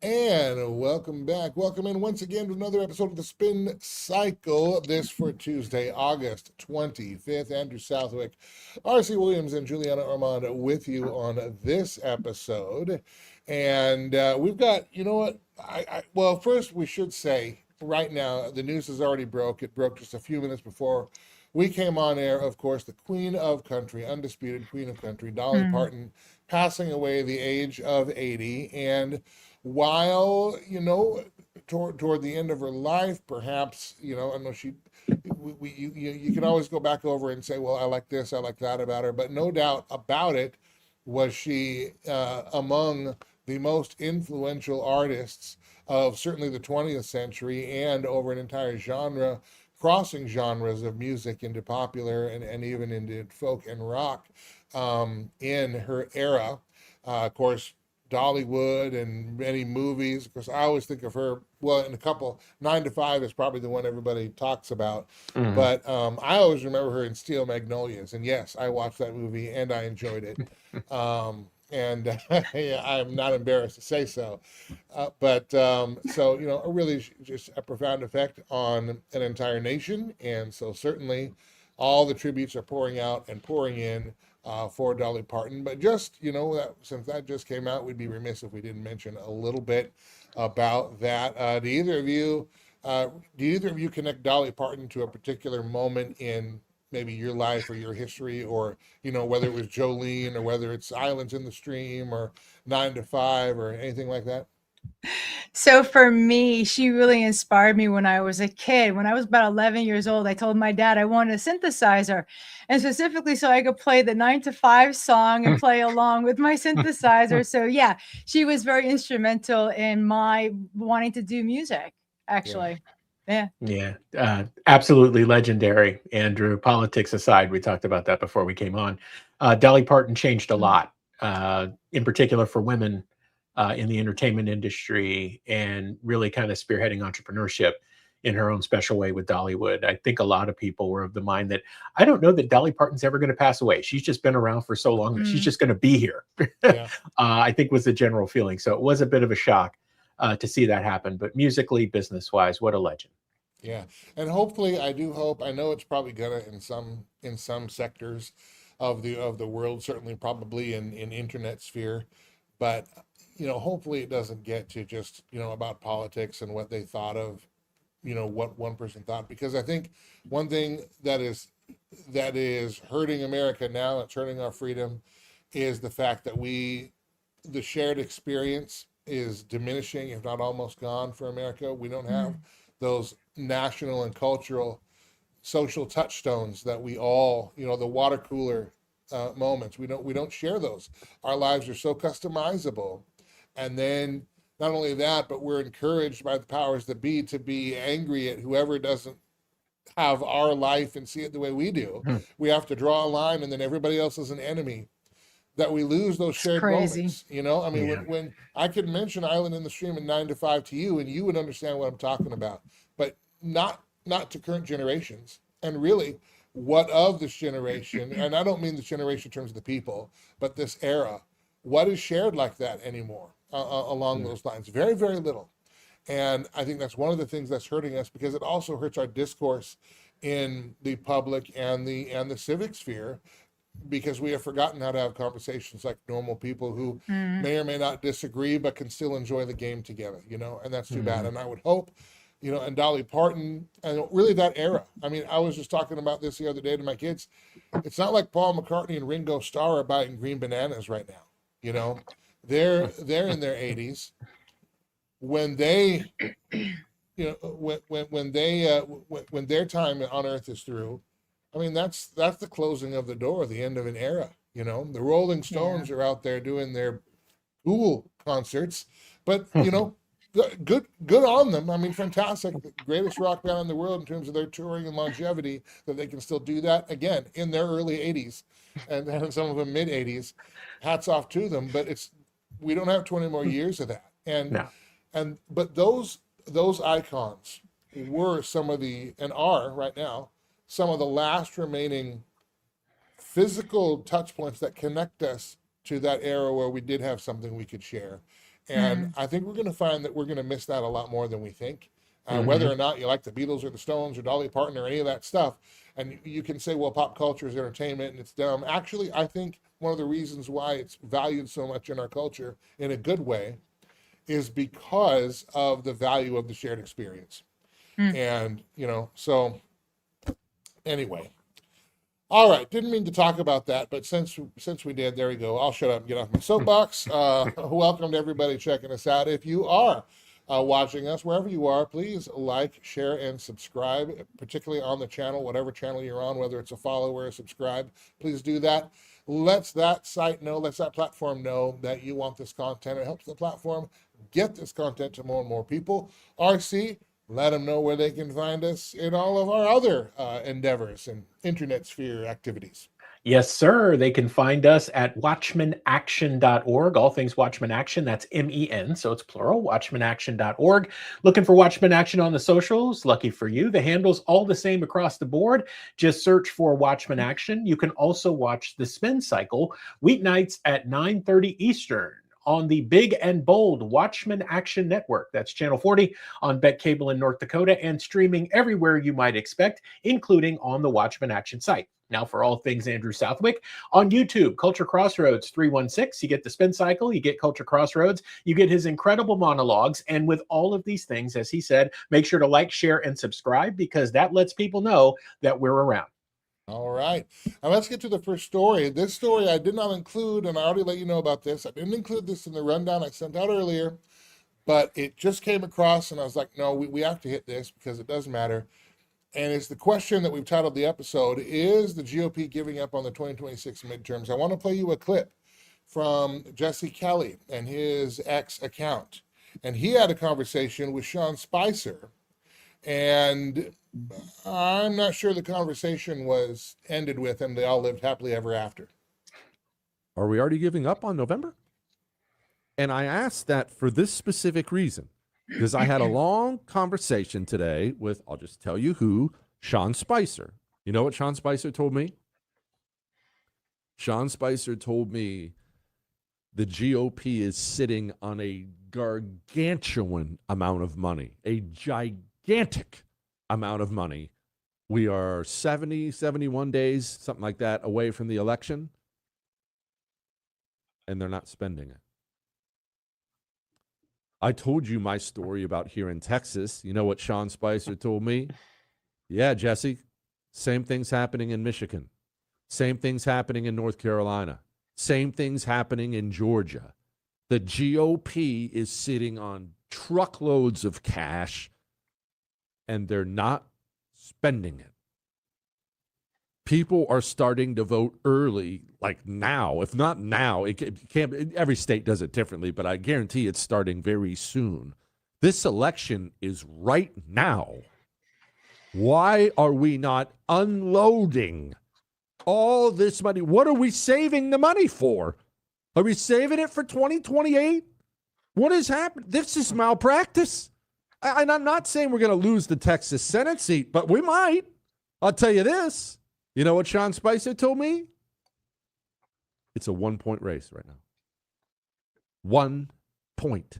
And welcome back. Welcome in once again to another episode of the Spin Cycle. This for Tuesday, August 25th. Andrew Southwick, R.C. Williams, and Juliana Armand with you on this episode. And we've got, you know what? Well, first we should say right now, the news has already broke. It broke just a few minutes before we came on air. Of course, the Queen of Country, undisputed Queen of Country, Dolly Parton, passing away at the age of 80. And while toward the end of her life, perhaps, I know you can always go back over and say, well, I like this, I like that about her, but no doubt about it, was she among the most influential artists of certainly the 20th century and over an entire genre, crossing genres of music into popular and even into folk and rock in her era. Of course, Dollywood and many movies. Because I always think of her, well, in a couple, 9 to 5 is probably the one everybody talks about. Mhm. But I always remember her in Steel Magnolias. And yes, I watched that movie and I enjoyed it. And yeah, I'm not embarrassed to say so. So, really just a profound effect on an entire nation. And so certainly all the tributes are pouring out and pouring in for Dolly Parton. But just, since that just came out, we'd be remiss if we didn't mention a little bit about that. Do either of you connect Dolly Parton to a particular moment in maybe your life or your history, or, whether it was Jolene or whether it's Islands in the Stream or 9 to 5 or anything like that? So for me, she really inspired me when I was a kid. When I was about 11 years old, I told my dad I wanted a synthesizer, and specifically so I could play the 9 to 5 song and play along with my synthesizer. So yeah, she was very instrumental in my wanting to do music, Yeah. actually. Yeah. Yeah, absolutely legendary, Andrew. Politics aside, we talked about that before we came on. Dolly Parton changed a Mm. lot, in particular for women in the entertainment industry, and really kind of spearheading entrepreneurship in her own special way with Dollywood. I think a lot of people were of the mind that I don't know that Dolly Parton's ever going to pass away. She's just been around for so long that she's Mm. just going to be here. Yeah. I think was the general feeling. So it was a bit of a shock to see that happen. But musically, business wise, what a legend. Yeah, and hopefully, I do hope. I know it's probably gonna in some sectors of the world, certainly probably in internet sphere, but hopefully it doesn't get to just about politics and what they thought of what one person thought, because I think one thing that is hurting America now, it's hurting our freedom, is the fact that the shared experience is diminishing, if not almost gone for America. We don't have Mm. those national and cultural social touchstones that we all, the water cooler moments. We don't share those. Our lives are so customizable, and then not only that, but we're encouraged by the powers that be to be angry at whoever doesn't have our life and see it the way we do. Hmm. We have to draw a line, and then everybody else is an enemy. That we lose those It's shared crazy. moments. I mean, Yeah. when I could mention Island in the Stream and 9 to 5 to you, and you would understand what I'm talking about, but not to current generations. And really, what of this generation? And I don't mean this generation in terms of the people, but this era. What is shared like that anymore along Mm. those lines? Very, very little. And I think that's one of the things that's hurting us, because it also hurts our discourse in the public and the civic sphere, because we have forgotten how to have conversations like normal people who Mm. may or may not disagree but can still enjoy the game together, and that's too bad. Mhm. And I would hope, and Dolly Parton and really that era. I mean, I was just talking about this the other day to my kids. It's not like Paul McCartney and Ringo Starr are buying green bananas right now. You know, they're in their 80s when they, when their time on Earth is through. I mean, that's the closing of the door, the end of an era. The Rolling Yeah. Stones are out there doing their cool concerts, but good on them. I mean, fantastic, the greatest rock band in the world in terms of their touring and longevity, that they can still do that again in their early 80s, and some of them mid 80s. Hats off to them, but we don't have 20 more years of that, No. but those icons were some of the, and are right now, some of the last remaining physical touch points that connect us to that era where we did have something we could share. And I think we're going to find that we're going to miss that a lot more than we think. Whether or not you like the Beatles or the Stones or Dolly Parton or any of that stuff. And you can say, well, pop culture is entertainment and it's dumb. Actually, I think one of the reasons why it's valued so much in our culture in a good way is because of the value of the shared experience. And, so anyway. All right, didn't mean to talk about that, but since we did, there we go. I'll shut up and get off my soapbox. Welcome to everybody checking us out. If you are watching us, wherever you are, please like, share, and subscribe, particularly on the channel, whatever channel you're on, whether it's a follow or a subscribe, please do that. Lets that site know, lets that platform know that you want this content. It helps the platform get this content to more and more people. RC, let them know where they can find us in all of our other endeavors and internet sphere activities. Yes, sir. They can find us at watchmanaction.org. All things Watchman Action. That's MEN, so it's plural, watchmanaction.org. Looking for Watchman Action on the socials? Lucky for you. The handle's all the same across the board. Just search for Watchman Action. You can also watch The Spin Cycle weeknights at 9:30 Eastern on the big and bold Watchman Action Network. That's Channel 40 on Bet Cable in North Dakota and streaming everywhere you might expect, including on the Watchman Action site. Now for all things Andrew Southwick on YouTube, Culture Crossroads 316. You get The Spin Cycle, you get Culture Crossroads, you get his incredible monologues. And with all of these things, as he said, make sure to like, share, and subscribe because that lets people know that we're around. All right. Now let's get to the first story. This story I did not include, and I already let you know about this. I didn't include this in the rundown I sent out earlier, but it just came across, and I was like, no, we have to hit this because it does matter. And it's the question that we've titled the episode, is the GOP giving up on the 2026 midterms? I want to play you a clip from Jesse Kelly and his X account. And he had a conversation with Sean Spicer, and I'm not sure the conversation was ended with and they all lived happily ever after. Are we already giving up on November? And I asked that for this specific reason, because I had a long conversation today with, I'll just tell you who, Sean Spicer. You know what Sean Spicer told me? Sean Spicer told me the GOP is sitting on a gargantuan amount of money, a gigantic amount of money. We are 70, 71 days, something like that, away from the election, and they're not spending it. I told you my story about here in Texas. You know what Sean Spicer told me? Yeah, Jesse, same thing's happening in Michigan. Same thing's happening in North Carolina. Same thing's happening in Georgia. The GOP is sitting on truckloads of cash, and they're not spending it. People are starting to vote early, like now. If not now, it can't. Every state does it differently, but I guarantee it's starting very soon. This election is right now. Why are we not unloading all this money? What are we saving the money for? Are we saving it for 2028? What is happening? This is malpractice. And I'm not saying we're going to lose the Texas Senate seat, but we might. I'll tell you this. You know what Sean Spicer told me? It's a 1-point race right now. 1 point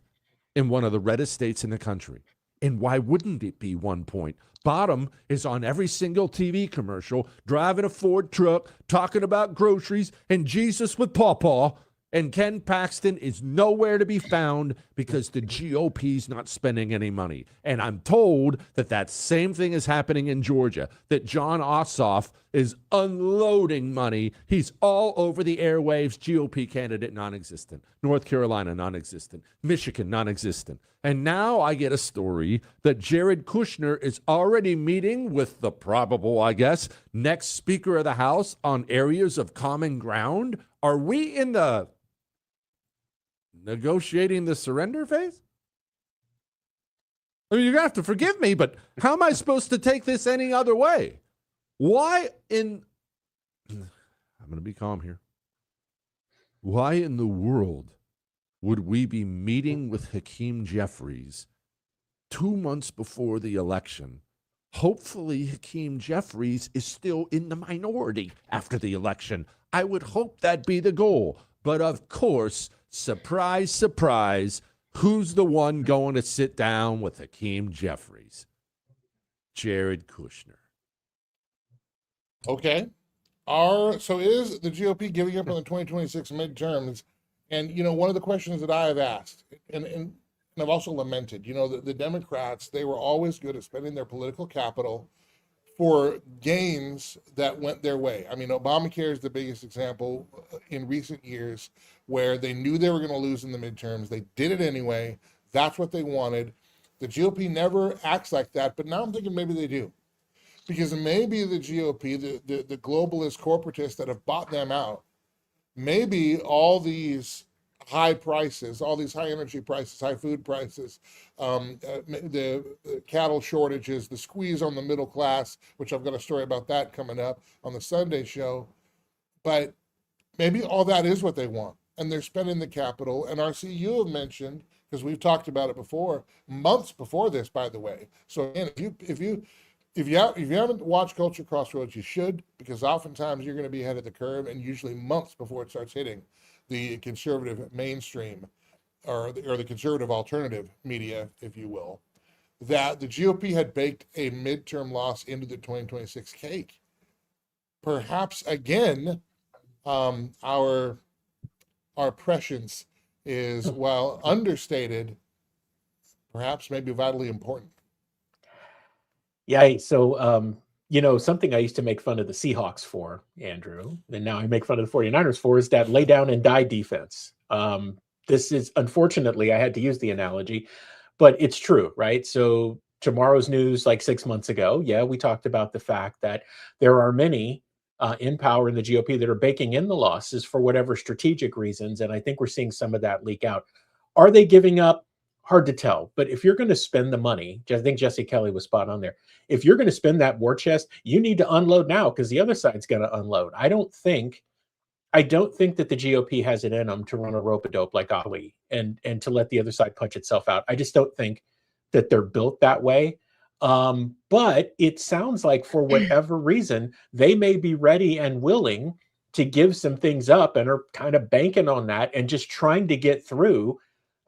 in one of the reddest states in the country. And why wouldn't it be 1 point? Bottom is on every single TV commercial, driving a Ford truck, talking about groceries and Jesus with Pawpaw. And Ken Paxton is nowhere to be found because the GOP's not spending any money. And I'm told that that same thing is happening in Georgia, that John Ossoff is unloading money. He's all over the airwaves. GOP candidate non-existent. North Carolina non-existent. Michigan non-existent. And now I get a story that Jared Kushner is already meeting with the probable, I guess, next Speaker of the House on areas of common ground. Are we in the negotiating the surrender phase? I mean, you're going to have to forgive me, but how am I supposed to take this any other way? Why in... I'm going to be calm here. Why in the world would we be meeting with Hakeem Jeffries 2 months before the election? Hopefully, Hakeem Jeffries is still in the minority after the election. I would hope that'd be the goal. But of course, surprise, surprise, who's the one going to sit down with Hakeem Jeffries? Jared Kushner. Okay. So is the GOP giving up on the 2026 midterms? And, one of the questions that I have asked, and I've also lamented, the Democrats, they were always good at spending their political capital for gains that went their way. I mean, Obamacare is the biggest example in recent years where they knew they were going to lose in the midterms. They did it anyway. That's what they wanted. The GOP never acts like that, but now I'm thinking maybe they do. Because maybe the GOP, the globalist corporatists that have bought them out, maybe all these high prices, all these high energy prices, high food prices, the cattle shortages, the squeeze on the middle class, which I've got a story about that coming up on the Sunday show. But maybe all that is what they want. And they're spending the capital. And RC, you have mentioned, because we've talked about it before, months before this, by the way. So again, if you haven't watched Culture Crossroads, you should, because oftentimes you're going to be ahead of the curve, and usually months before it starts hitting the conservative mainstream or the conservative alternative media, if you will, that the GOP had baked a midterm loss into the 2026 cake. Perhaps again, our prescience is, while understated, perhaps maybe vitally important. Yeah. So, something I used to make fun of the Seahawks for, Andrew, and now I make fun of the 49ers for, is that lay down and die defense. This is, unfortunately, I had to use the analogy, but it's true, right? So tomorrow's news, like 6 months ago, we talked about the fact that there are many in power in the GOP that are baking in the losses for whatever strategic reasons. And I think we're seeing some of that leak out. Are they giving up? Hard to tell. But if you're going to spend the money, I think Jesse Kelly was spot on there. If you're going to spend that war chest, you need to unload now, because the other side's going to unload. I don't think that the GOP has it in them to run a rope-a-dope like Dolly and to let the other side punch itself out. I just don't think that they're built that way. But it sounds like, for whatever reason, they may be ready and willing to give some things up, and are kind of banking on that and just trying to get through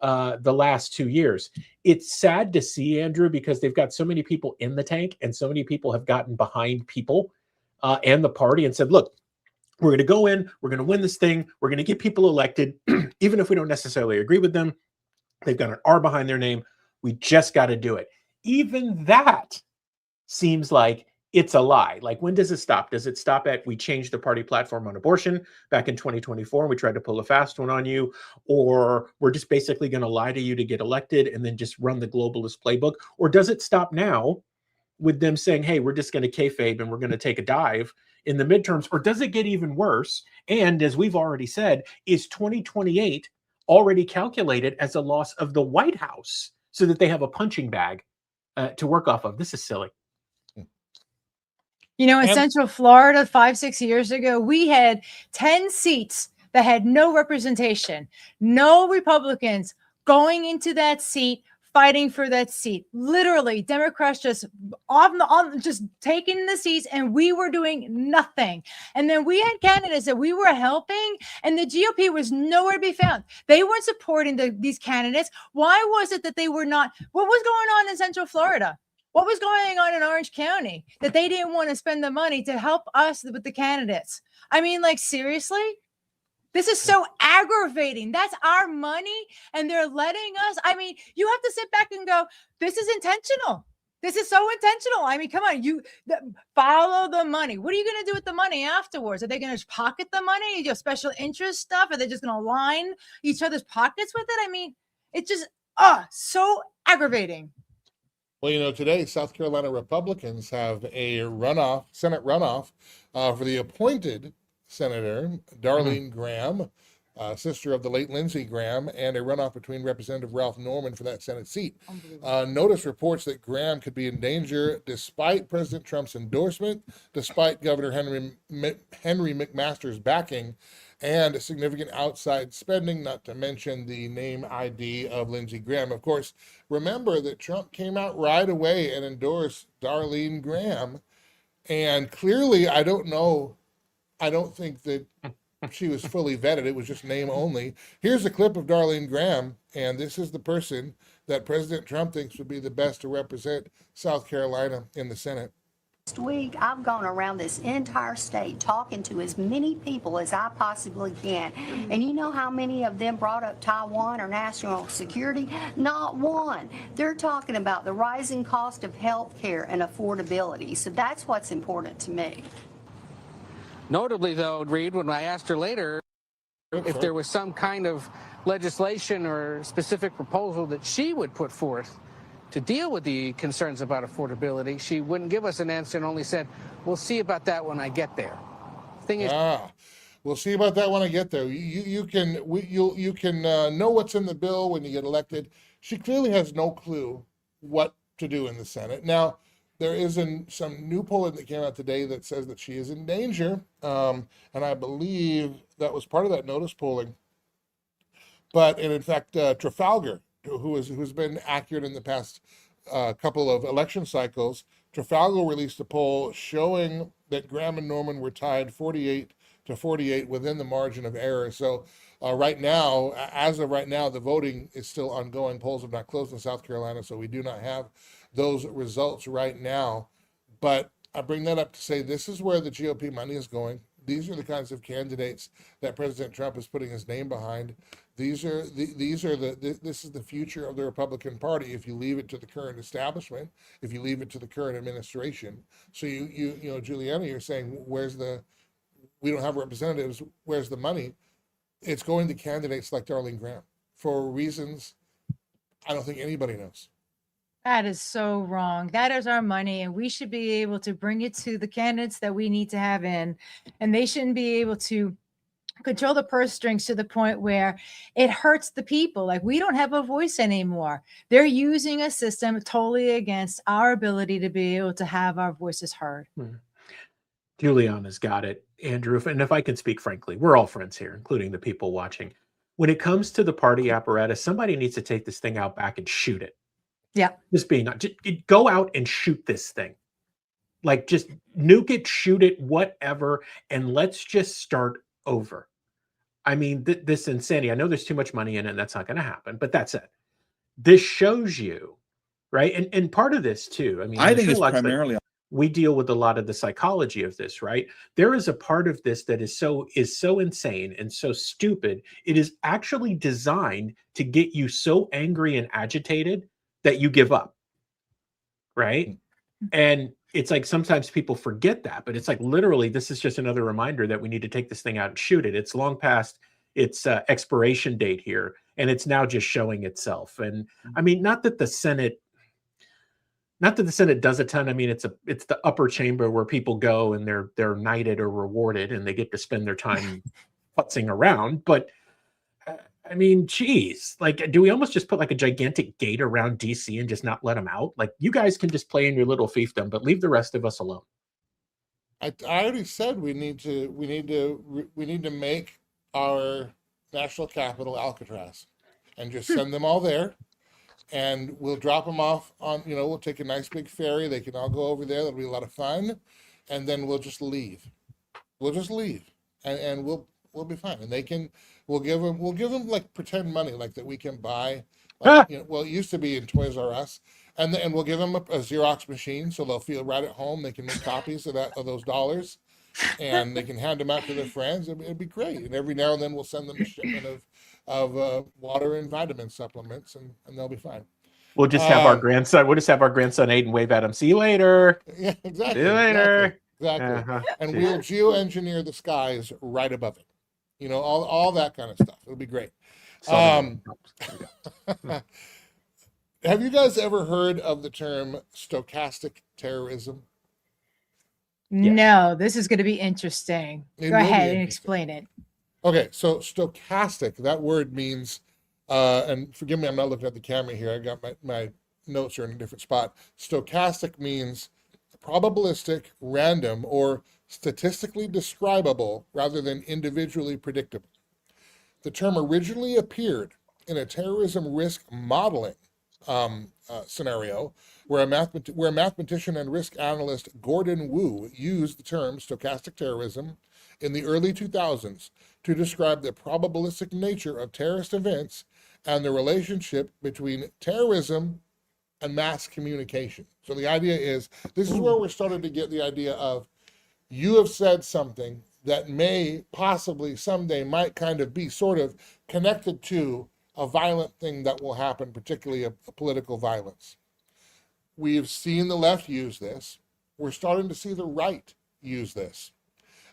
the last 2 years. It's sad to see, Andrew, because they've got so many people in the tank, and so many people have gotten behind people and the party and said, look, we're going to go in, we're going to win this thing, we're going to get people elected, even if we don't necessarily agree with them. They've got an R behind their name. We just got to do it. Even that seems like it's a lie. Like, when does it stop? Does it stop at, we changed the party platform on abortion back in 2024 and we tried to pull a fast one on you? Or we're just basically going to lie to you to get elected and then just run the globalist playbook? Or does it stop now with them saying, hey, we're just going to kayfabe and we're going to take a dive in the midterms? Or does it get even worse? And as we've already said, is 2028 already calculated as a loss of the White House so that they have a punching bag to work off of? This is silly. In Central Florida, 5-6 years ago, we had 10 seats that had no representation, no Republicans going into that seat, fighting for that seat. Literally, Democrats just just taking the seats, and we were doing nothing. And then we had candidates that we were helping, and the GOP was nowhere to be found. They weren't supporting these candidates. Why was it that they were not? What was going on in Central Florida? What was going on in Orange County that they didn't want to spend the money to help us with the candidates? I mean, like, seriously? This is so aggravating. That's our money, and they're letting us. I mean, you have to sit back and go, this is intentional. This is so intentional. I mean, come on, follow the money. What are you going to do with the money afterwards? Are they going to pocket the money? Special interest stuff? Are they just going to line each other's pockets with it? I mean, it's just, so aggravating. Well, today, South Carolina Republicans have a Senate runoff for the appointed Senator Darline Graham, sister of the late Lindsey Graham, and a runoff between Representative Ralph Norman for that Senate seat. Notice reports that Graham could be in danger despite President Trump's endorsement, despite Governor Henry McMaster's backing, and significant outside spending, not to mention the name ID of Lindsey Graham. Of course, remember that Trump came out right away and endorsed Darline Graham. And clearly, I don't think that she was fully vetted. It was just name only. Here's a clip of Darline Graham, and this is the person that President Trump thinks would be the best to represent South Carolina in the Senate. Last week, I've gone around this entire state talking to as many people as I possibly can. And you know how many of them brought up Taiwan or national security? Not one. They're talking about the rising cost of health care and affordability. So that's what's important to me. Notably, though, Reed, when I asked her later if there was some kind of legislation or specific proposal that she would put forth to deal with the concerns about affordability, she wouldn't give us an answer and only said, we'll see about that when I get there. Thing is, we'll see about that when I get there. You can know what's in the bill when you get elected. She clearly has no clue what to do in the Senate. Now, there is some new polling that came out today that says that she is in danger, and I believe that was part of that notice polling. But and in fact, Trafalgar, who's been accurate in the past couple of election cycles, Trafalgar released a poll showing that Graham and Norman were tied 48-48 within the margin of error. So right now, as of right now, the voting is still ongoing. Polls have not closed in South Carolina, so we do not have those results right now. But I bring that up to say this is where the GOP money is going. These are the kinds of candidates that President Trump is putting his name behind. This is the future of the Republican Party if you leave it to the current establishment, if you leave it to the current administration. So you know, Juliana, you're saying we don't have representatives, where's the money? It's going to candidates like Darline Graham for reasons I don't think anybody knows. That is so wrong. That is our money, and we should be able to bring it to the candidates that we need to have in, and they shouldn't be able to control the purse strings to the point where it hurts the people. Like, we don't have a voice anymore. They're using a system totally against our ability to be able to have our voices heard. Juliana's got it, Andrew. And if I can speak frankly, we're all friends here, including the people watching. When it comes to the party apparatus, somebody needs to take this thing out back and shoot it. Yeah. Just go out and shoot this thing. Like, just nuke it, shoot it, whatever, and let's just start over. I mean, this insanity, I know there's too much money in it, and that's not going to happen, but that's it. This shows you, right? And part of this too, I mean, I think it's primarily we deal with a lot of the psychology of this, right? There is a part of this that is so insane and so stupid. It is actually designed to get you so angry and agitated that you give up, right? And it's like sometimes people forget that, but it's like literally this is just another reminder that we need to take this thing out and shoot it. It's long past its expiration date here, and it's now just showing itself. And I mean, not that the Senate does a ton. I mean, it's the upper chamber where people go and they're knighted or rewarded, and they get to spend their time putzing around. But I mean, geez, like, do we almost just put like a gigantic gate around DC and just not let them out? Like, you guys can just play in your little fiefdom, but leave the rest of us alone. I already said we need to make our national capital Alcatraz, and just send them all there, and we'll drop them off on. We'll take a nice big ferry. They can all go over there. That'll be a lot of fun, and then we'll just leave. We'll just leave, and we'll be fine. And we'll give them like pretend money, like that we can buy. Like, well, it used to be in Toys R Us, and we'll give them a Xerox machine, so they'll feel right at home. They can make copies of those dollars, and they can hand them out to their friends. It'd be great. And every now and then we'll send them a shipment of water and vitamin supplements, and they'll be fine. We'll just have our grandson. We'll just have our grandson Aiden wave at him. See you later. Yeah, exactly. See you later. Exactly. Uh-huh. And we'll geoengineer the skies right above it. All that kind of stuff. It'll be great. Have you guys ever heard of the term stochastic terrorism? Yes. No, this is going to be interesting. It Go will be ahead and interesting. explain it. Okay, so stochastic, that word means, and forgive me, I'm not looking at the camera here. I got my notes are in a different spot. Stochastic means probabilistic, random, or statistically describable rather than individually predictable. The term originally appeared in a terrorism risk modeling scenario where a mathematician and risk analyst Gordon Wu used the term stochastic terrorism in the early 2000s to describe the probabilistic nature of terrorist events and the relationship between terrorism and mass communication. So the idea is, this is where we're starting to get the idea of, you have said something that may possibly someday might kind of be sort of connected to a violent thing that will happen, particularly a political violence. We've seen the left use this. We're starting to see the right use this.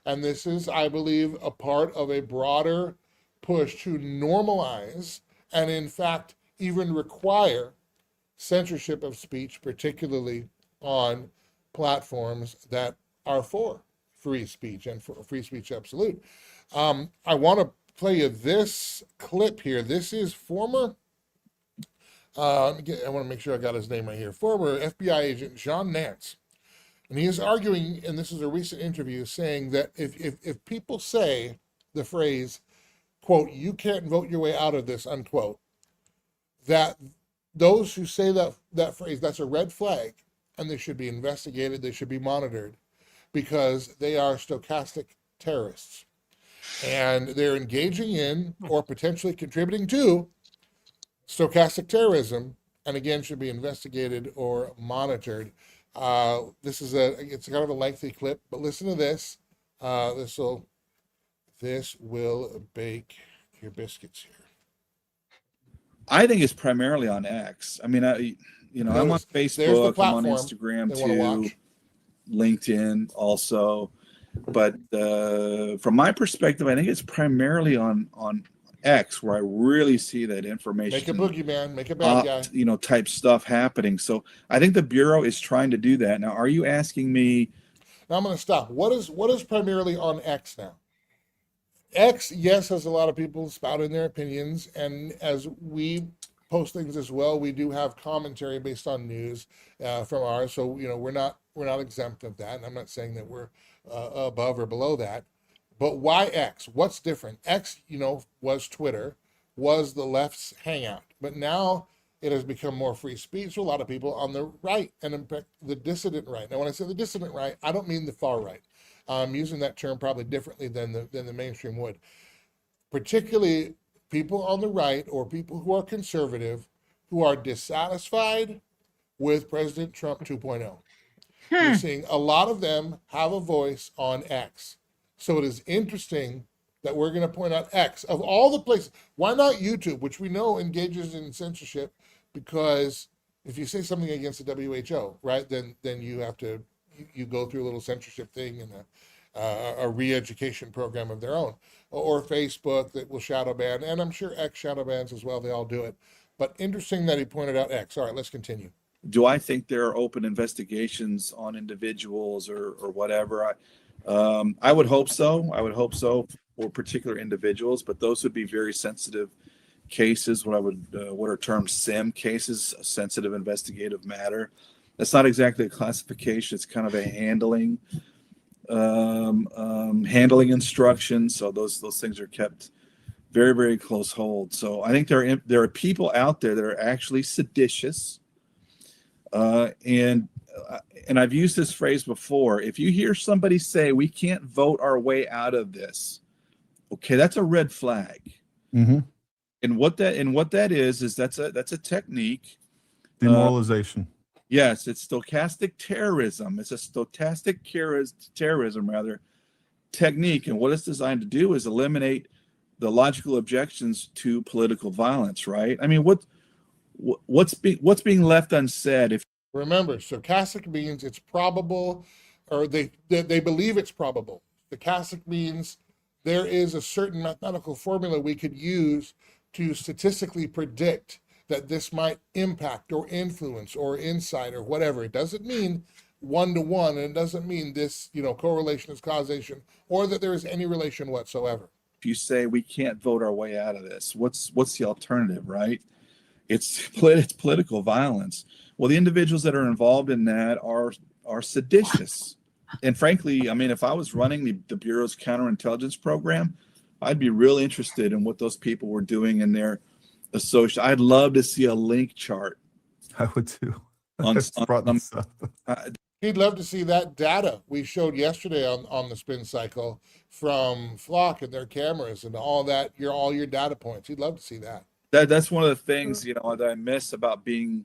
And this is, I believe, a part of a broader push to normalize and, in fact, even require censorship of speech, particularly on platforms that are for free speech and for free speech absolute. I want to play you this clip here. This is former, I want to make sure I got his name right here, former FBI agent John Nance. And he is arguing, and this is a recent interview, saying that if people say the phrase, quote, "you can't vote your way out of this," unquote, that those who say that phrase, that's a red flag, and they should be investigated, they should be monitored, because they are stochastic terrorists. And they're engaging in or potentially contributing to stochastic terrorism, and again, should be investigated or monitored. It's kind of a lengthy clip, but listen to this. This will bake your biscuits here. I think it's primarily on X. I mean, I'm on Facebook, I'm on Instagram too, LinkedIn also. But from my perspective, I think it's primarily on X where I really see that information. Make a boogeyman, make a bad guy. Type stuff happening. So I think the Bureau is trying to do that. Now, are you asking me? Now I'm going to stop. What is primarily on X now? X, yes, has a lot of people spouting their opinions, and as we post things as well, we do have commentary based on news from ours. So we're not exempt of that, and I'm not saying that we're above or below that. But why X? What's different? X, was Twitter, was the left's hangout, but now it has become more free speech to a lot of people on the right, and in fact, the dissident right. Now, when I say the dissident right, I don't mean the far right. I'm using that term probably differently than the mainstream would. Particularly people on the right, or people who are conservative, who are dissatisfied with President Trump 2.0. You're seeing a lot of them have a voice on X. So it is interesting that we're going to point out X. Of all the places, why not YouTube, which we know engages in censorship, because if you say something against the WHO, right, then you have to, you go through a little censorship thing and a re-education program of their own, or Facebook that will shadow ban, and I'm sure X shadow bans as well. They all do it. But interesting that he pointed out X. All right, let's continue. Do I think there are open investigations on individuals or whatever? I would hope so. I would hope so for particular individuals, but those would be very sensitive cases. What are termed SIM cases, a sensitive investigative matter. That's not exactly a classification. It's kind of a handling instruction. So those things are kept very, very close hold. So I think there are people out there that are actually seditious. And I've used this phrase before. If you hear somebody say, "we can't vote our way out of this," okay, that's a red flag. Mm-hmm. And what that is that's a technique. Demoralization. Yes, it's stochastic terrorism. It's a stochastic terrorism technique, and what it's designed to do is eliminate the logical objections to political violence. Right? I mean, what's being left unsaid? If remember, stochastic means it's probable, or they believe it's probable. Stochastic means there is a certain mathematical formula we could use to statistically predict that this might impact or influence or incite or whatever. It doesn't mean one-to-one, and it doesn't mean this, correlation is causation, or that there is any relation whatsoever. If you say we can't vote our way out of this, what's the alternative, right? It's political violence. Well, the individuals that are involved in that are seditious. And frankly, I mean, if I was running the Bureau's counterintelligence program, I'd be really interested in what those people were doing in their associate. I'd love to see a link chart. I would too. On He'd love to see that data we showed yesterday on the spin cycle from Flock and their cameras and all that, all your data points. He'd love to see that. That's one of the things, you know, that I miss about being,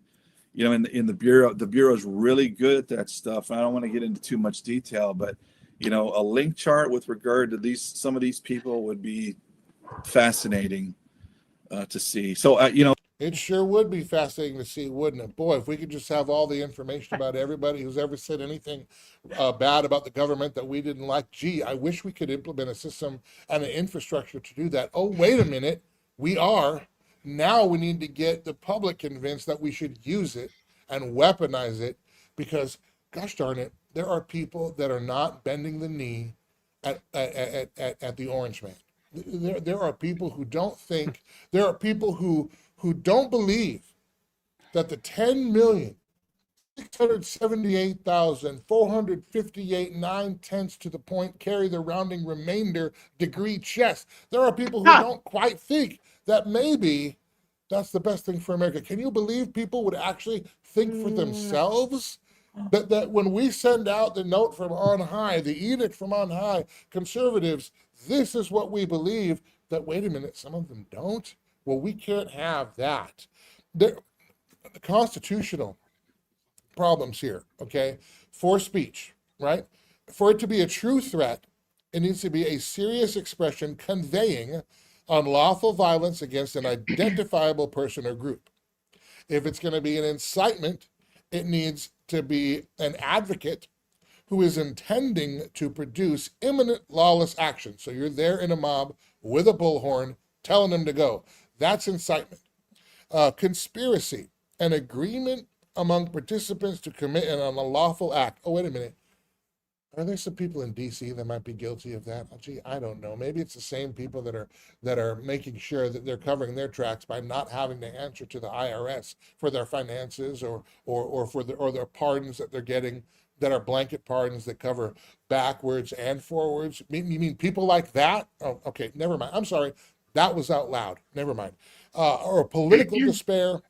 you know, in the bureau. The bureau is really good at that stuff. I don't want to get into too much detail, but you know, a link chart with regard to some of these people would be fascinating to see. So you know, it sure would be fascinating to see, wouldn't it? Boy, if we could just have all the information about everybody who's ever said anything bad about the government that we didn't like. Gee, I wish we could implement a system and an infrastructure to do that. Oh, wait a minute, we are. Now we need to get the public convinced that we should use it and weaponize it, because, gosh darn it, there are people that are not bending the knee at the orange man. There are people who don't think, there are people who don't believe that the 10,678,458 9/10 to the point carry the rounding remainder degree chess. There are people who don't quite think that maybe that's the best thing for America. Can you believe people would actually think for themselves? That when we send out the note from on high, the edict from on high, conservatives, this is what we believe, that, wait a minute, some of them don't? Well, we can't have that. The constitutional problems here, okay? For speech, right? For it to be a true threat, it needs to be a serious expression conveying unlawful violence against an identifiable person or group. If it's going to be an incitement, it needs to be an advocate who is intending to produce imminent lawless action. So you're there in a mob with a bullhorn telling them to go. That's incitement. Conspiracy, an agreement among participants to commit an unlawful act. Oh, wait a minute. Are there some people in DC that might be guilty of that? Oh, gee, I don't know. Maybe it's the same people that are making sure that they're covering their tracks by not having to answer to the IRS for their finances or for their pardons that they're getting, that are blanket pardons that cover backwards and forwards. You mean people like that? Oh, okay, never mind. I'm sorry. That was out loud. Never mind. Or political despair,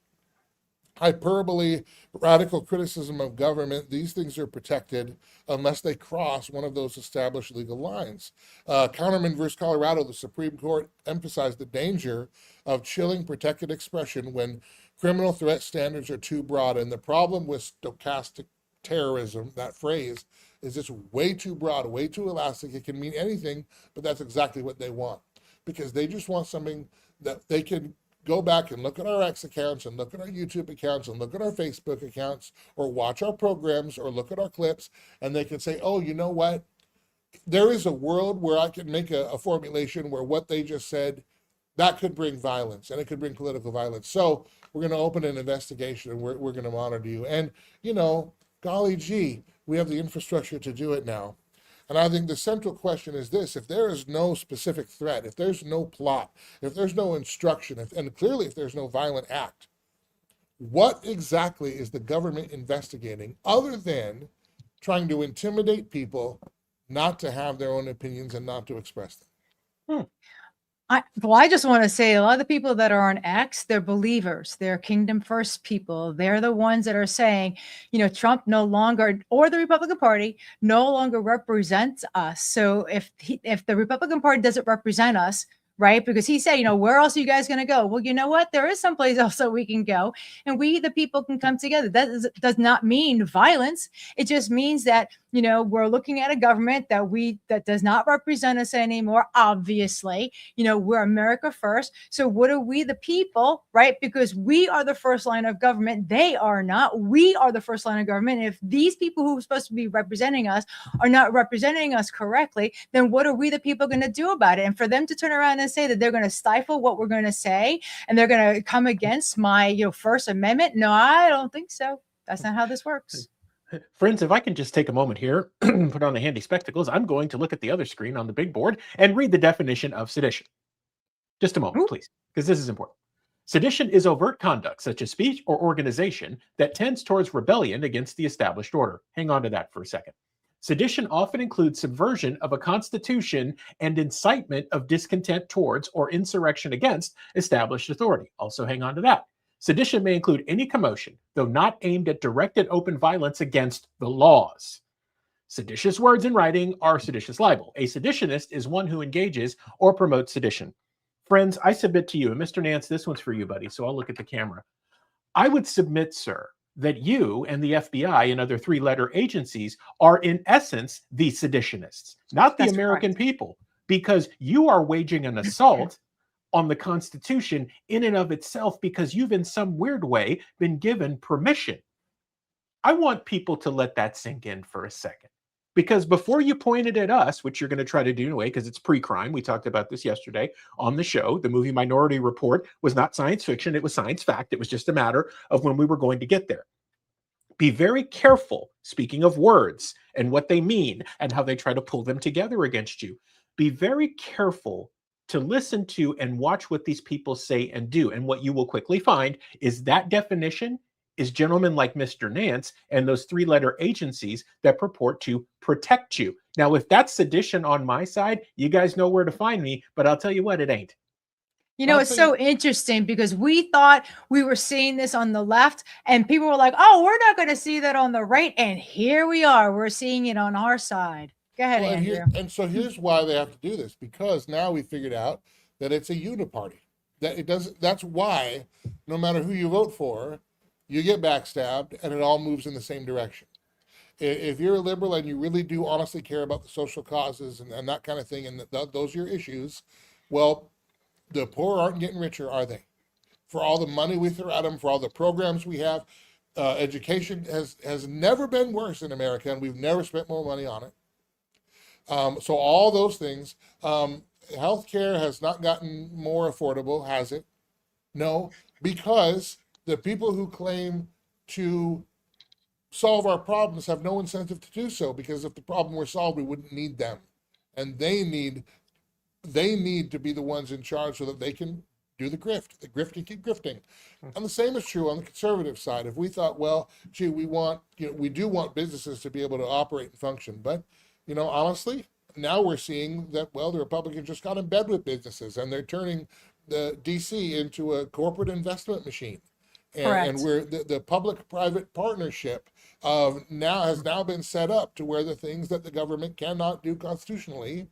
hyperbole, radical criticism of government. These things are protected unless they cross one of those established legal lines. Counterman versus Colorado, the Supreme Court emphasized the danger of chilling protected expression when criminal threat standards are too broad. And the problem with stochastic terrorism, that phrase, is it's way too broad, way too elastic. It can mean anything, but that's exactly what they want, because they just want something that they can go back and look at our X accounts and look at our YouTube accounts and look at our Facebook accounts or watch our programs or look at our clips, and they can say, oh, you know what? There is a world where I can make a formulation where what they just said, that could bring violence, and it could bring political violence. So we're going to open an investigation, and we're going to monitor you. And, you know, golly gee, we have the infrastructure to do it now. And I think the central question is this: if there is no specific threat, if there's no plot, if there's no instruction, and clearly if there's no violent act, what exactly is the government investigating other than trying to intimidate people not to have their own opinions and not to express them? I just want to say a lot of the people that are on X, they're believers. They're Kingdom First people. They're the ones that are saying, you know, Trump no longer, or the Republican Party no longer represents us. So if the Republican Party doesn't represent us, right? Because he said, you know, where else are you guys going to go? Well, you know what? There is someplace else that we can go, and we, the people, can come together. That does not mean violence. It just means that, you know, we're looking at a government that does not represent us anymore. Obviously, you know, we're America first. So what are we, the people, right? Because we are the first line of government. They are not. We are the first line of government. If these people who are supposed to be representing us are not representing us correctly, then what are we, the people, going to do about it? And for them to turn around and say that they're going to stifle what we're going to say and they're going to come against my, you know, First Amendment, no, I don't think so. That's not how this works. Friends, if I can just take a moment here, put on the handy spectacles, I'm going to look at the other screen on the big board and read the definition of sedition. Just a moment, please, because this is important. Sedition is overt conduct, such as speech or organization, that tends towards rebellion against the established order. Hang on to that for a second. Sedition often includes subversion of a constitution and incitement of discontent towards or insurrection against established authority. Also hang on to that. Sedition may include any commotion, though not aimed at directed open violence against the laws. Seditious words in writing are seditious libel. A seditionist is one who engages or promotes sedition. Friends, I submit to you, and Mr. Nance, this one's for you, buddy, so I'll look at the camera. I would submit, sir, that you and the FBI and other three-letter agencies are in essence the seditionists, not the That's American correct. people, because you are waging an assault on the Constitution in and of itself because you've in some weird way been given permission. I want people to let that sink in for a second. Because before you pointed at us, which you're going to try to do anyway, because it's pre-crime, we talked about this yesterday on the show, the movie Minority Report was not science fiction, it was science fact. It was just a matter of when we were going to get there. Be very careful, speaking of words and what they mean and how they try to pull them together against you. Be very careful to listen to and watch what these people say and do. And what you will quickly find is that definition is gentlemen like Mr. Nance and those three-letter agencies that purport to protect you. Now, if that's sedition on my side, you guys know where to find me, but I'll tell you what, it ain't. You know, I'll it's tell so interesting because we thought we were seeing this on the left, and people were like, oh, we're not going to see that on the right. And here we are. We're seeing it on our side. Go ahead, Well, Andrew. and so here's why they have to do this, because now we figured out that it's a uniparty. That it doesn't. That's why no matter who you vote for, you get backstabbed, and it all moves in the same direction. If you're a liberal and you really do honestly care about the social causes and that kind of thing, and those are your issues, well, the poor aren't getting richer, are they? For all the money we throw at them, for all the programs we have, education has never been worse in America, and we've never spent more money on it. So all those things, healthcare has not gotten more affordable, has it? No, because the people who claim to solve our problems have no incentive to do so, because if the problem were solved, we wouldn't need them. And they need to be the ones in charge so that they can do the grift. The grift can keep grifting. And the same is true on the conservative side. If we thought, well, gee, we do want businesses to be able to operate and function, but honestly, now we're seeing that, well, the Republicans just got in bed with businesses and they're turning the DC into a corporate investment machine. And we're the public-private partnership has now been set up to where the things that the government cannot do constitutionally,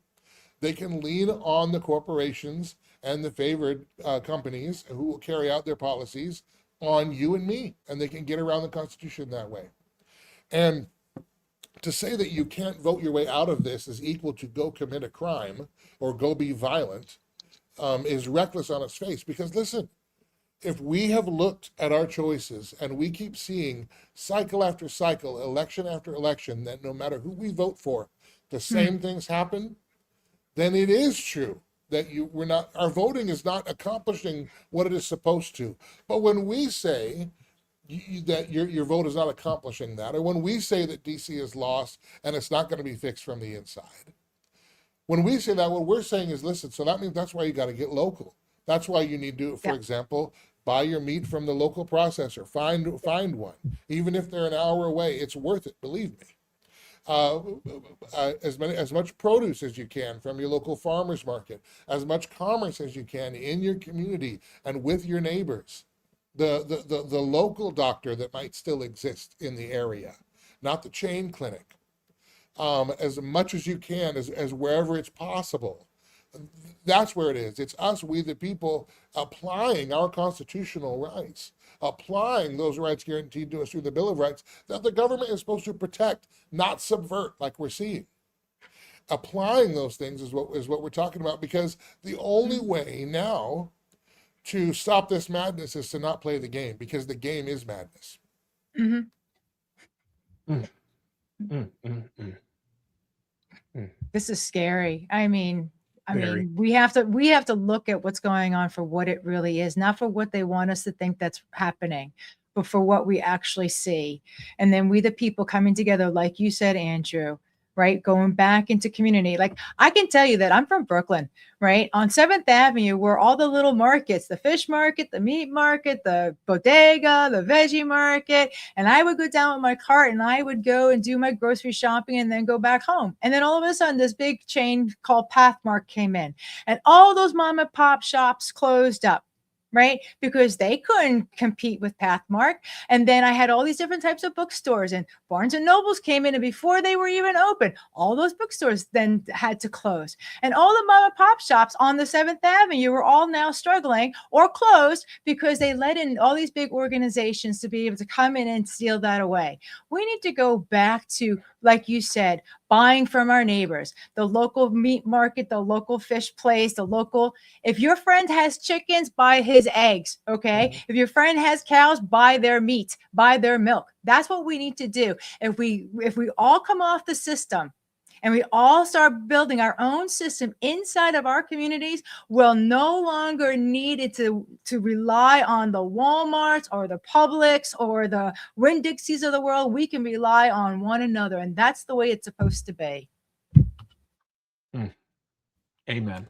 they can lean on the corporations and the favored companies who will carry out their policies on you and me, and they can get around the Constitution that way. And to say that you can't vote your way out of this is equal to go commit a crime or go be violent is reckless on its face. Because listen, if we have looked at our choices and we keep seeing cycle after cycle, election after election, that no matter who we vote for, the same things happen, then it is true that our voting is not accomplishing what it is supposed to. But when we say that your vote is not accomplishing that, or when we say that DC is lost and it's not going to be fixed from the inside, when we say that, what we're saying is, listen, so that means that's why you got to get local. That's why you need to, for example, buy your meat from the local processor. Find one, even if they're an hour away. It's worth it, believe me. As much produce as you can from your local farmers market, as much commerce as you can in your community and with your neighbors. The local doctor that might still exist in the area, not the chain clinic. As much as you can, as wherever it's possible. That's where it is. It's us, we the people, applying our constitutional rights, applying those rights guaranteed to us through the Bill of Rights that the government is supposed to protect, not subvert like we're seeing. Applying those things is what we're talking about, because the only way now to stop this madness is to not play the game, because the game is madness. This is scary. I mean, we have to look at what's going on for what it really is, not for what they want us to think that's happening, but for what we actually see. And then we, the people, coming together, like you said, Andrew, right? Going back into community. Like, I can tell you that I'm from Brooklyn, right? On 7th Avenue, where all the little markets, the fish market, the meat market, the bodega, the veggie market. And I would go down with my cart and I would go and do my grocery shopping and then go back home. And then all of a sudden, this big chain called Pathmark came in, and all those mom and pop shops closed up. right? Because they couldn't compete with Pathmark. And then I had all these different types of bookstores, and Barnes and Nobles came in, and before they were even open, all those bookstores then had to close. And all the mom and pop shops on the 7th Avenue were all now struggling or closed because they let in all these big organizations to be able to come in and steal that away. We need to go back to, like you said, buying from our neighbors, the local meat market, the local fish place, the local. If your friend has chickens, buy his eggs, okay? If your friend has cows, buy their meat, buy their milk. That's what we need to do. If we all come off the system and we all start building our own system inside of our communities, we'll no longer need it to rely on the Walmarts or the Publix or the Winn-Dixies of the world. We can rely on one another, and that's the way it's supposed to be. Amen.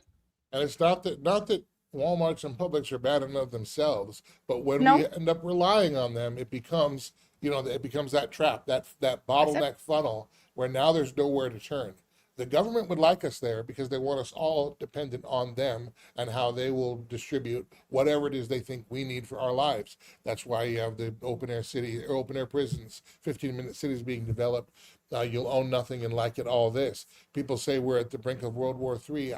And it's not that Walmarts and Publix are bad in of themselves, but when No. we end up relying on them, it becomes, it becomes that trap, that bottleneck funnel where now there's nowhere to turn. The government would like us there because they want us all dependent on them and how they will distribute whatever it is they think we need for our lives. That's why you have the open air prisons, 15-minute cities being developed. You'll own nothing and like it all this. People say we're at the brink of World War III.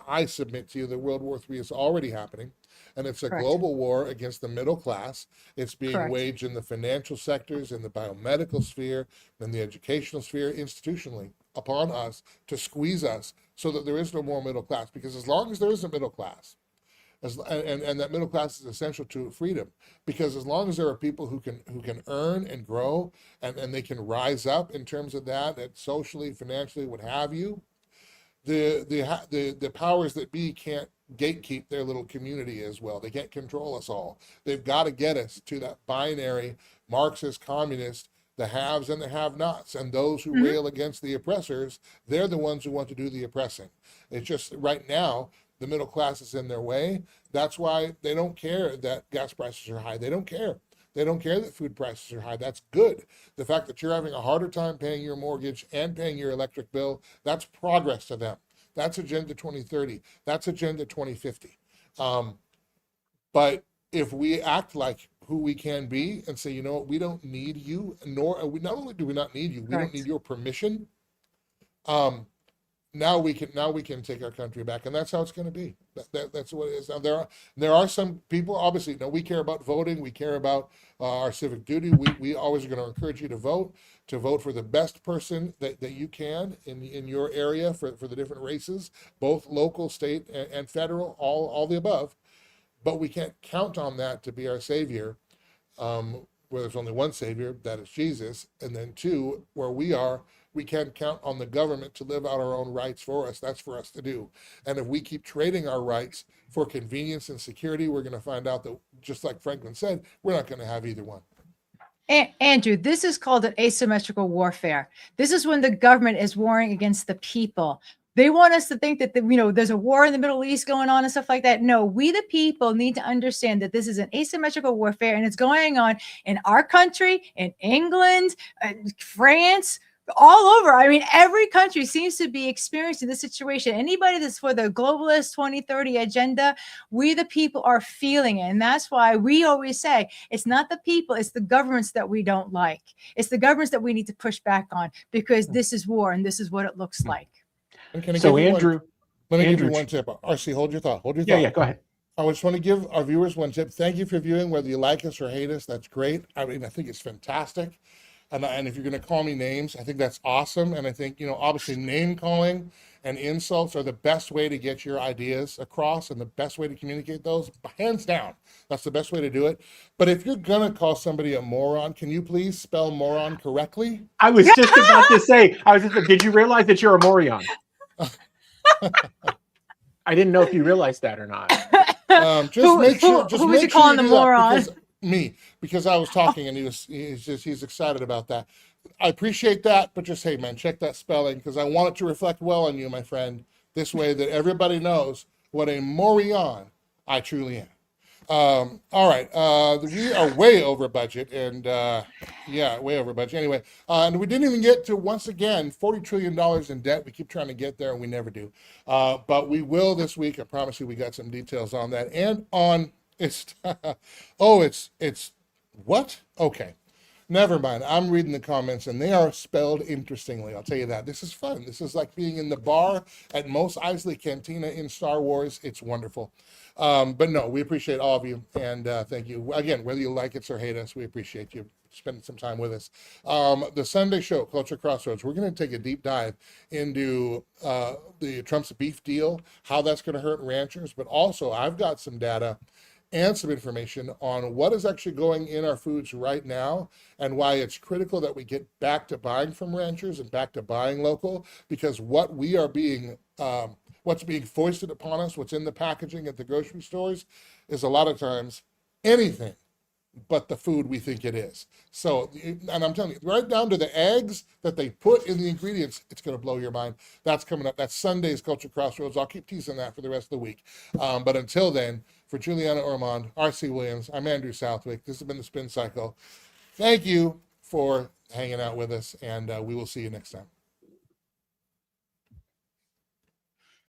I submit to you that World War III is already happening. And it's a Correct. global war against the middle class. It's being Correct. waged in the financial sectors, in the biomedical sphere, in the educational sphere, institutionally, upon us to squeeze us so that there is no more middle class. Because as long as there is a middle class, and that middle class is essential to freedom, because as long as there are people who can earn and grow and they can rise up in terms of that socially, financially, what have you, the powers that be can't gatekeep their little community as well. They can't control us all. They've got to get us to that binary Marxist communist, the haves and the have-nots, and those who rail against the oppressors, they're the ones who want to do the oppressing. It's just right now the middle class is in their way. That's why they don't care that gas prices are high. They don't care. They don't care that food prices are high. That's good. The fact that you're having a harder time paying your mortgage and paying your electric bill, that's progress to them. That's Agenda 2030. That's Agenda 2050. But if we act like who we can be and say, you know what, we don't need you, not only do we not need you, we don't need your permission. Now we can take our country back, and that's how it's going to be. That's what it is. Now there are some people, obviously, we care about voting. We care about our civic duty. We always are going to encourage you to vote for the best person that you can in your area for the different races, both local, state, and federal, all the above. But we can't count on that to be our savior, where there's only one savior, that is Jesus. And then two, where we can't count on the government to live out our own rights for us. That's for us to do. And if we keep trading our rights for convenience and security, we're going to find out that, just like Franklin said, we're not going to have either one. Andrew, this is called an asymmetrical warfare. This is when the government is warring against the people. They want us to think that, there's a war in the Middle East going on and stuff like that. No, we the people need to understand that this is an asymmetrical warfare, and it's going on in our country, in England, France, all over. I mean, every country seems to be experiencing this situation. Anybody that's for the globalist 2030 agenda, we the people are feeling it. And that's why we always say it's not the people, it's the governments that we don't like. It's the governments that we need to push back on, because this is war and this is what it looks like. So Andrew, let me give you one tip. RC, hold your thought. Yeah, go ahead. I just want to give our viewers one tip. Thank you for viewing, whether you like us or hate us. That's great. I mean, I think it's fantastic. And if you're going to call me names, I think that's awesome. And I think, obviously name calling and insults are the best way to get your ideas across and the best way to communicate those, hands down. That's the best way to do it. But if you're going to call somebody a moron, can you please spell moron correctly? I was just about to say, did you realize that you're a moron? I didn't know if you realized that or not. Make sure. Who was he calling the moron? Because I was talking and he's excited about that. I appreciate that, but just, hey man, check that spelling, because I want it to reflect well on you, my friend. This way that everybody knows what a moron I truly am. All right, we are way over budget, and way over budget. Anyway, and we didn't even get to, once again, $40 trillion in debt. We keep trying to get there, and we never do. But we will this week. I promise you, we got some details on that, and on It's oh, it's what? Okay. Never mind. I'm reading the comments and they are spelled interestingly. I'll tell you that. This is fun. This is like being in the bar at Mos Eisley Cantina in Star Wars. It's wonderful. But no, we appreciate all of you. And thank you. Again, whether you like us or hate us, we appreciate you spending some time with us. The Sunday show, Culture Crossroads, we're going to take a deep dive into the Trump's beef deal, how that's going to hurt ranchers. But also, I've got some data and some information on what is actually going in our foods right now and why it's critical that we get back to buying from ranchers and back to buying local, because what we are being what's being foisted upon us, what's in the packaging at the grocery stores, is a lot of times anything but the food we think it is. So, and I'm telling you, right down to the eggs that they put in the ingredients, it's going to blow your mind. That's coming up. That's Sunday's Culture Crossroads. I'll keep teasing that for the rest of the week. But until then, for Juliana Ormond, R.C. Williams, I'm Andrew Southwick. This has been the Spin Cycle. Thank you for hanging out with us, and we will see you next time.